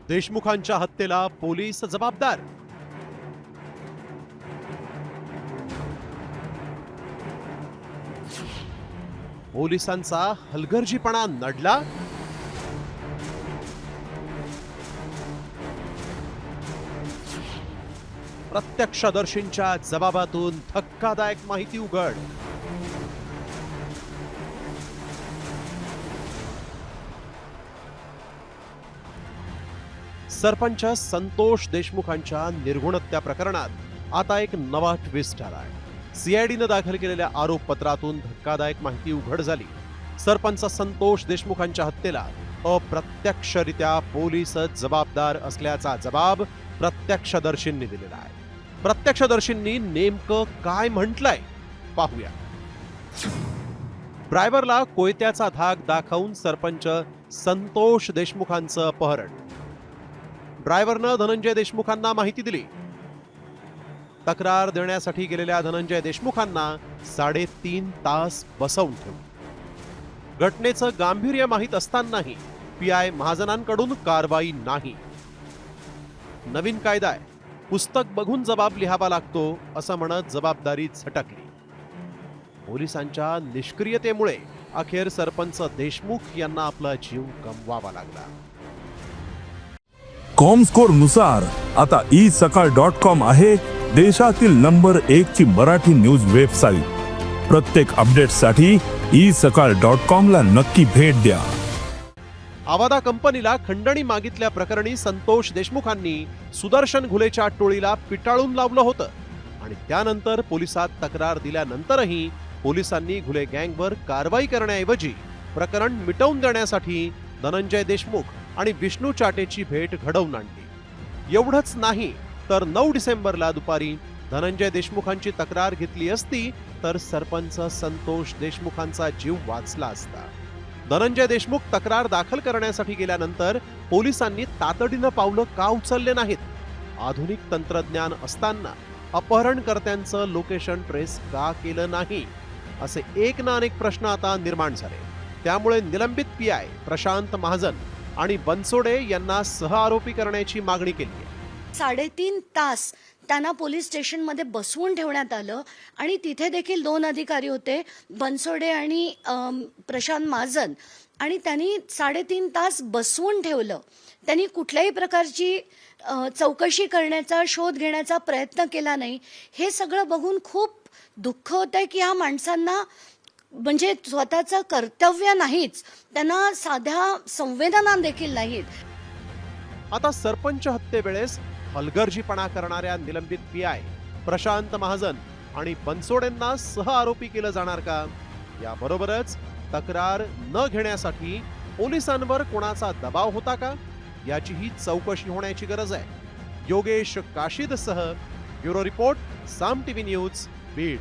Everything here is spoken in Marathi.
देशमुखांच्या हत्येला पोलीस जबाबदार. पोलिसांचा हलगर्जीपणा नडला. प्रत्यक्षदर्शींच्या जबाबातून धक्कादायक माहिती उघड. सरपंच संतोष देशमुखांच्या निर्गुणत्या प्रकरणात आता एक नवा ट्विस्ट आलाय. सीआयडीनं दाखल केलेल्या आरोपपत्रातून धक्कादायक माहिती उघड झाली. सरपंच संतोष देशमुखांच्या हत्येला अप्रत्यक्षरित्या पोलीसच जबाबदार असल्याचा जबाब प्रत्यक्षदर्शींनी दिलेला आहे. प्रत्यक्षदर्शींनी नेमकं काय म्हटलंय पाहूया. ड्रायव्हरला कोयत्याचा धाक दाखवून सरपंच संतोष देशमुखांचं अपहरण. ड्रायव्हरनं धनंजय देशमुखांना माहिती दिली. तक्रार देण्यासाठी गेलेल्या धनंजय देशमुखांना 3.5 तास बसवून ठेवलं. घटनेचं गांभीर्य माहीत असतानाही पीआय महाजनांकडून कारवाई नाही. नवीन कायदा आहे, पुस्तक बघून जबाब लिहावा लागतो असं म्हणत जबाबदारी झटकली. पोलिसांच्या निष्क्रियतेमुळे अखेर सरपंच देशमुख यांना आपला जीव गमवावा लागला. कॉमस्कोर नुसार आता isakal.com आहे देशातील नंबर 1 ची मराठी न्यूज वेबसाईट. प्रत्येक अपडेटसाठी isakal.com ला नक्की भेट द्या. आवादा कंपनीला खंडणी मागितल्या प्रकरणी संतोष देशमुखांनी सुदर्शन घुलेच्या टोळीला पिटाळून लावलं होतं आणि त्यानंतर पोलिसात तक्रार दिल्यानंतरही पोलिसांनी घुले गँगवर कारवाई करण्याऐवजी प्रकरण मिटवून देण्यासाठी धनंजय देशमुख आणि विष्णू चाटेची भेट घडवून आणली. एवढंच नाही तर 9 डिसेंबरला दुपारी धनंजय देशमुखांची तक्रार घेतली असती तर सरपंच संतोष देशमुखांचा जीव वाचला असता. धनंजय देशमुख तक्रार दाखल करण्यासाठी गेल्यानंतर पोलिसांनी तातडीनं पावलं का उचलले नाहीत? आधुनिक तंत्रज्ञान असताना अपहरणकर्त्यांचं लोकेशन ट्रेस का केलं नाही? असे एक ना अनेक प्रश्न आता निर्माण झाले. त्यामुळे निलंबित पीआय प्रशांत महाजन आणि बनसोडे यांना सहआरोपी करण्याची मागणी केली आहे. 3.5 तास त्यांना पोलीस स्टेशनमध्ये बसवून ठेवण्यात आलं आणि तिथे देखील 2 अधिकारी होते, बनसोडे आणि प्रशांत महाजन, आणि त्यांनी 3.5 तास बसवून ठेवलं. त्यांनी कुठल्याही प्रकारची चौकशी करण्याचा, शोध घेण्याचा प्रयत्न केला नाही. हे सगळं बघून खूप दुःख होतंय की ह्या माणसांना म्हणजे स्वतःचं कर्तव्य नाहीच, त्यांना साध्या संवेदना देखील नाहीत. आता सरपंच हत्येवेळेस हलगर्जीपणा करणाऱ्या निलंबित पीआय प्रशांत महाजन आणि बनसोडेंना सहआरोपी केलं जाणार का? याबरोबरच तक्रार न घेण्यासाठी पोलिसांवर कोणाचा दबाव होता का याचीही चौकशी होण्याची गरज आहे. योगेश काशीदसह ब्युरो रिपोर्ट, साम टीव्ही न्यूज, बीड.